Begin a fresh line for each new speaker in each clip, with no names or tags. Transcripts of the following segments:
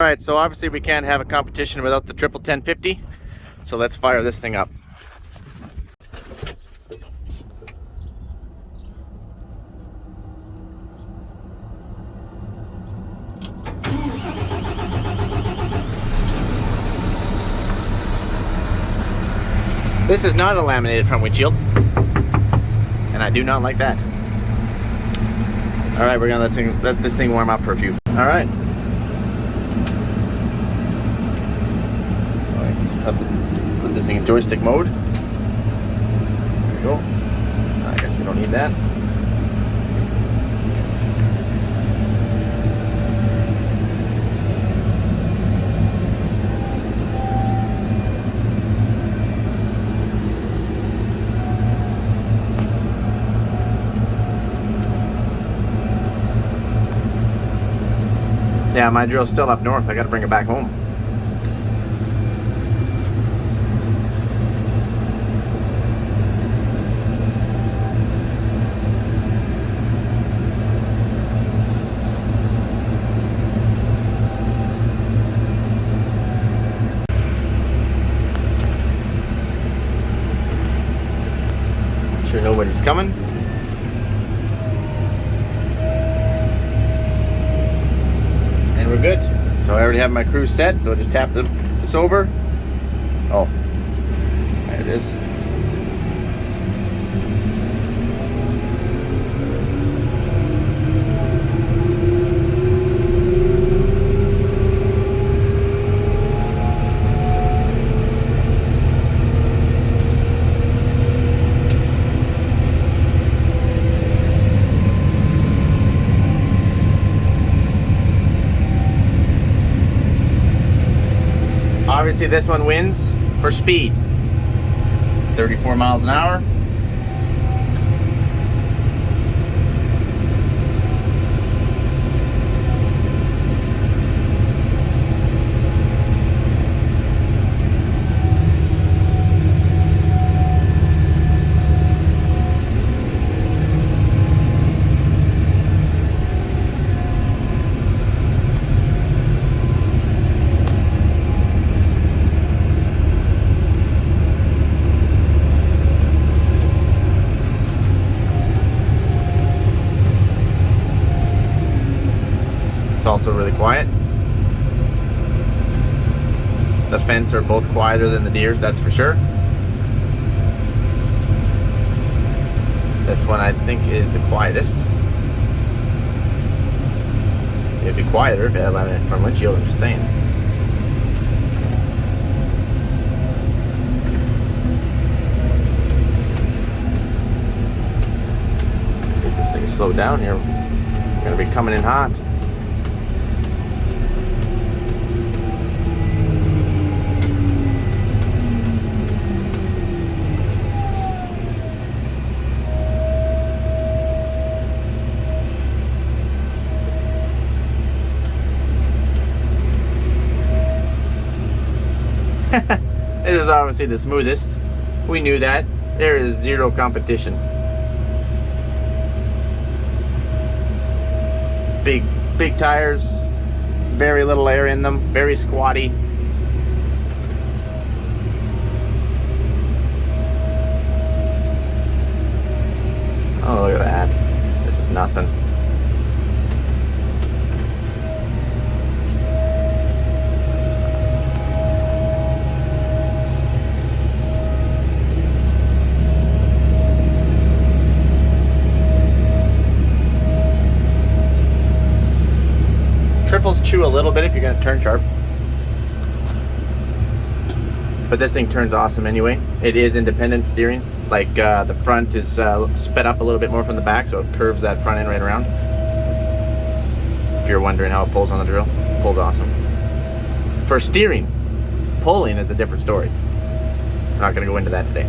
Alright, so obviously we can't have a competition without the triple 1050, so let's fire this thing up. This is not a laminated front windshield, and I do not like that. Alright, we're gonna let this thing warm up for a few. Alright. Let's put this thing in joystick mode. There we go. I guess we don't need that. Yeah, my drill's still up north. I gotta bring it back home. Sure nobody's coming. And we're good. So I already have my cruise set, so I just tap this over. Oh, there it is. Obviously this one wins for speed. 34 miles an hour. Also really quiet. The Fendts are both quieter than the Deers, that's for sure. This one I think is the quietest. It'd be quieter if it had laminated front windshield, I'm just saying. Get this thing slowed down here. We're gonna be coming in hot. This is obviously the smoothest. We knew that. There is zero competition. Big tires, very little air in them, very squatty. Oh, look at that. This is nothing. Triples chew a little bit if you're going to turn sharp. But this thing turns awesome anyway. It is independent steering. Like the front is sped up a little bit more from the back, so it curves that front end right around. If you're wondering how it pulls on the drill, it pulls awesome. For steering, pulling is a different story. I'm not going to go into that today.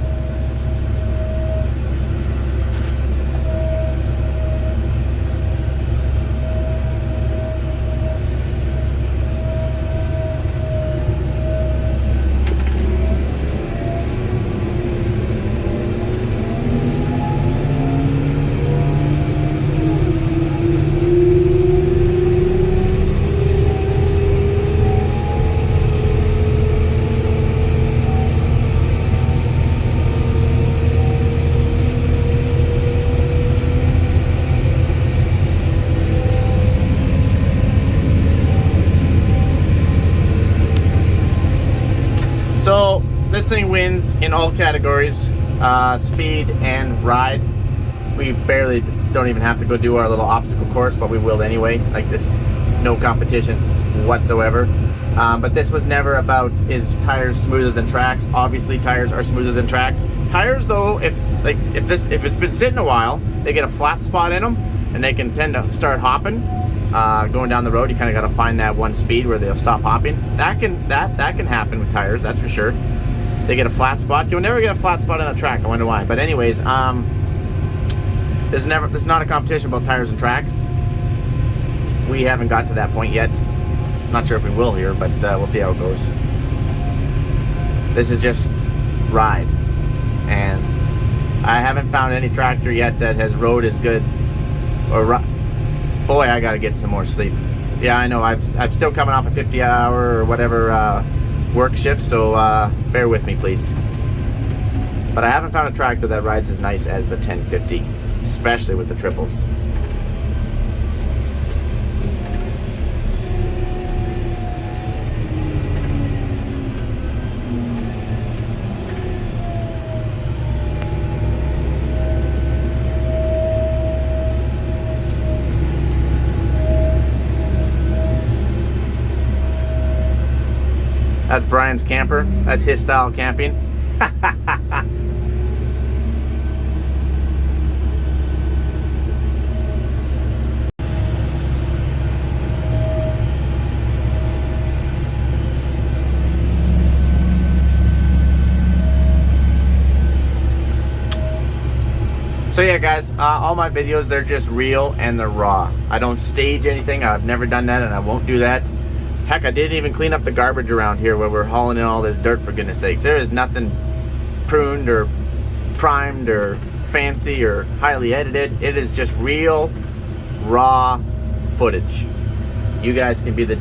this thing wins in all categories, speed and ride. We barely don't even have to go do our little obstacle course, but we will anyway. Like, this, no competition whatsoever. But this was never about, is tires smoother than tracks? Obviously tires are smoother than tracks. Tires though, if it's been sitting a while, they get a flat spot in them and they can tend to start hopping. Going down the road, you kind of got to find that one speed where they'll stop hopping. That can happen with tires, that's for sure. They get a flat spot. You'll never get a flat spot on a track. I wonder why. But anyways, this is not a competition about tires and tracks. We haven't got to that point yet. Not sure if we will here, but we'll see how it goes. This is just ride, and I haven't found any tractor yet that has rode as good. Boy, I gotta get some more sleep. Yeah, I know. I'm still coming off a 50-hour or whatever work shift, so bear with me, please. But I haven't found a tractor that rides as nice as the 1050, especially with the triples. That's Brian's camper. That's his style of camping. So yeah, guys, all my videos, they're just real and they're raw. I don't stage anything. I've never done that and I won't do that. Heck, I didn't even clean up the garbage around here where we're hauling in all this dirt, for goodness sakes. There is nothing pruned or primed or fancy or highly edited. It is just real, raw footage. You guys can be the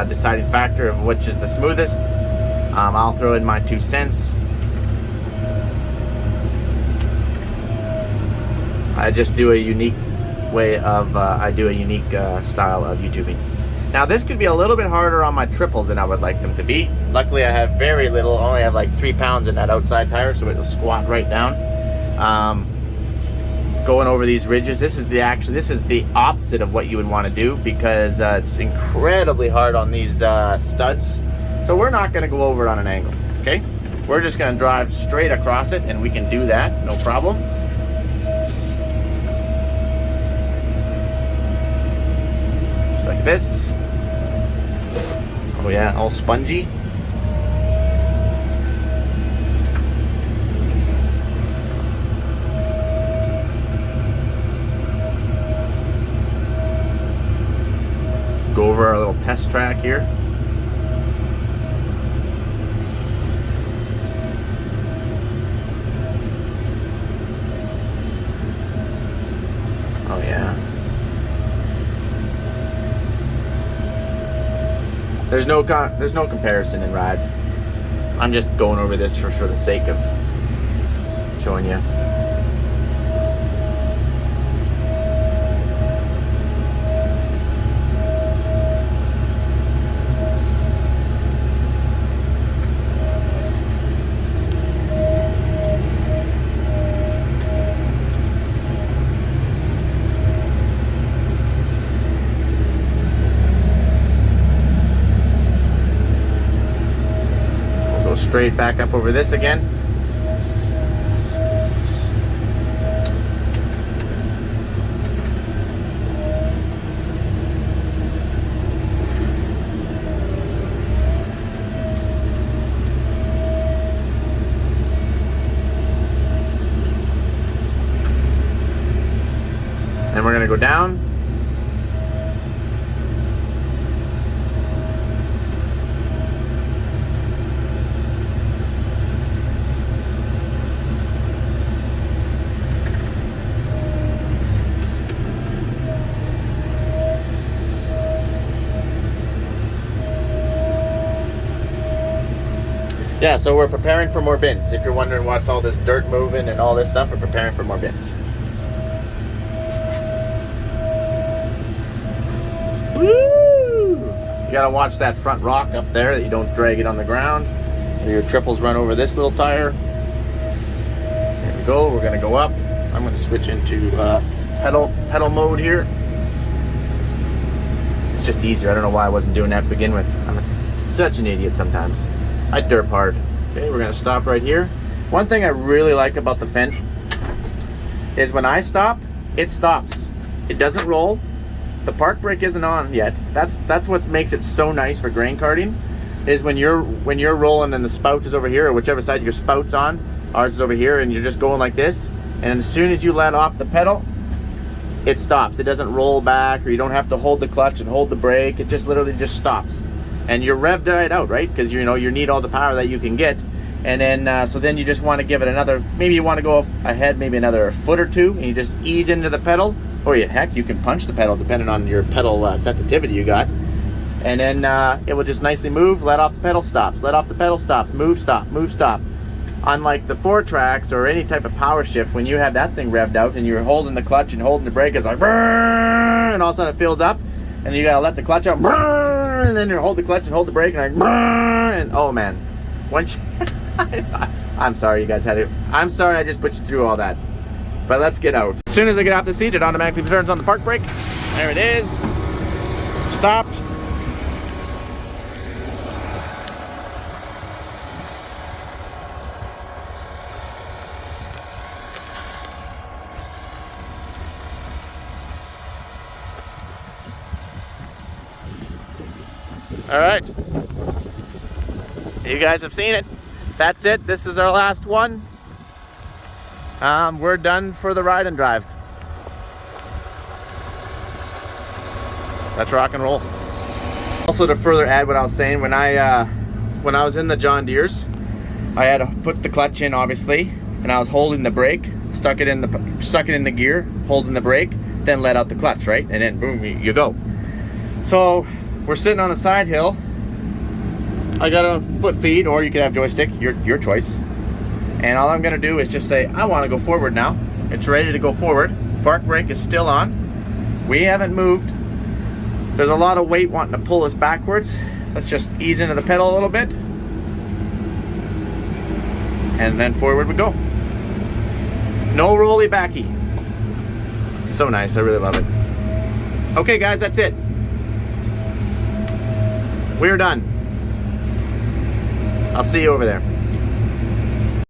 deciding factor of which is the smoothest. I'll throw in my 2 cents. I just do a unique way of, I do a unique style of YouTubing. Now this could be a little bit harder on my triples than I would like them to be. Luckily I have very little, I only have like 3 pounds in that outside tire, so it will squat right down. Going over these ridges, this is the opposite of what you would want to do, because it's incredibly hard on these studs. So we're not going to go over it on an angle, okay? We're just going to drive straight across it, and we can do that, no problem. Just like this. Oh yeah, all spongy. Go over our little test track here. Oh yeah. There's no comparison in ride. I'm just going over this for the sake of showing you. Straight back up over this again. And we're going to go down. Yeah, so we're preparing for more bins. If you're wondering what's all this dirt moving and all this stuff, we're preparing for more bins. Woo! You gotta watch that front rock up there that you don't drag it on the ground. Your triples run over this little tire. There we go. We're gonna go up. I'm gonna switch into pedal mode here. It's just easier. I don't know why I wasn't doing that to begin with. I'm such an idiot sometimes. I derp hard. Okay, we're gonna stop right here. One thing I really like about the Fendt is when I stop, it stops. It doesn't roll. The park brake isn't on yet. That's what makes it so nice for grain carting. Is when you're rolling and the spout is over here, or whichever side your spout's on. Ours is over here, and you're just going like this. And as soon as you let off the pedal, it stops. It doesn't roll back, or you don't have to hold the clutch and hold the brake. It just literally just stops, and you're revved right out, right? Because you need all the power that you can get. And then so then you just want to give it another. Maybe you want to go ahead, maybe another foot or two, and you just ease into the pedal. Or heck, you can punch the pedal depending on your pedal sensitivity you got. And then it will just nicely move. Let off the pedal, stops. Let off the pedal, stops. Move, stop. Move, stop. Unlike the 4-tracks or any type of power shift, when you have that thing revved out and you're holding the clutch and holding the brake, it's like brrr, and all of a sudden it fills up, and you gotta let the clutch out, brrr, and then you hold the clutch and hold the brake, and like brrr, and oh man, once I'm sorry you guys had it. I'm sorry I just put you through all that. But let's get out. As soon as I get off the seat, it automatically turns on the park brake. There it is. Stopped. All right, you guys have seen it. That's it. This is our last one. We're done for the ride and drive. Let's rock and roll. Also, to further add what I was saying, when I was in the John Deere's, I had to put the clutch in, obviously, and I was holding the brake, stuck it in the gear, holding the brake, then let out the clutch, right? And then boom, you go. So we're sitting on a side hill. I got it on foot feed, or you can have joystick, your choice. And all I'm gonna do is just say, I wanna go forward now. It's ready to go forward. Park brake is still on. We haven't moved. There's a lot of weight wanting to pull us backwards. Let's just ease into the pedal a little bit. And then forward we go. No rolly backy. So nice, I really love it. Okay guys, that's it. We're done. I'll see you over there.